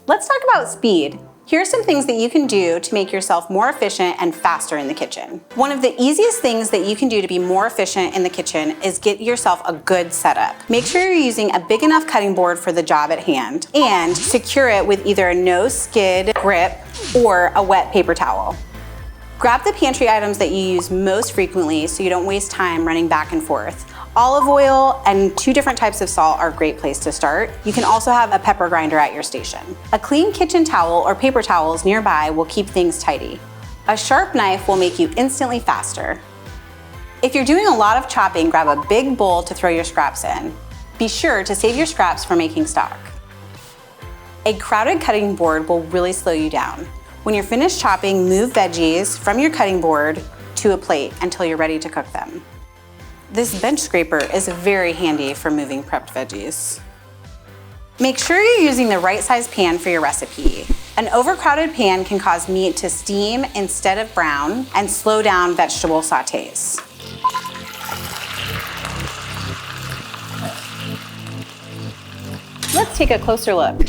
Let's talk about speed. Here are some things that you can do to make yourself more efficient and faster in the kitchen. One of the easiest things that you can do to be more efficient in the kitchen is get yourself a good setup. Make sure you're using a big enough cutting board for the job at hand and secure it with either a no skid grip or a wet paper towel. Grab the pantry items that you use most frequently so you don't waste time running back and forth. Olive oil and 2 different types of salt are a great place to start. You can also have a pepper grinder at your station. A clean kitchen towel or paper towels nearby will keep things tidy. A sharp knife will make you instantly faster. If you're doing a lot of chopping, grab a big bowl to throw your scraps in. Be sure to save your scraps for making stock. A crowded cutting board will really slow you down. When you're finished chopping, move veggies from your cutting board to a plate until you're ready to cook them. This bench scraper is very handy for moving prepped veggies. Make sure you're using the right size pan for your recipe. An overcrowded pan can cause meat to steam instead of brown and slow down vegetable sautés. Let's take a closer look.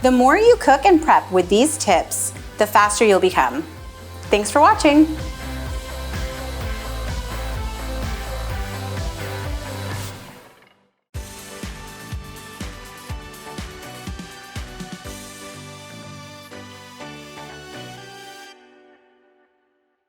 The more you cook and prep with these tips, the faster you'll become. Thanks for watching.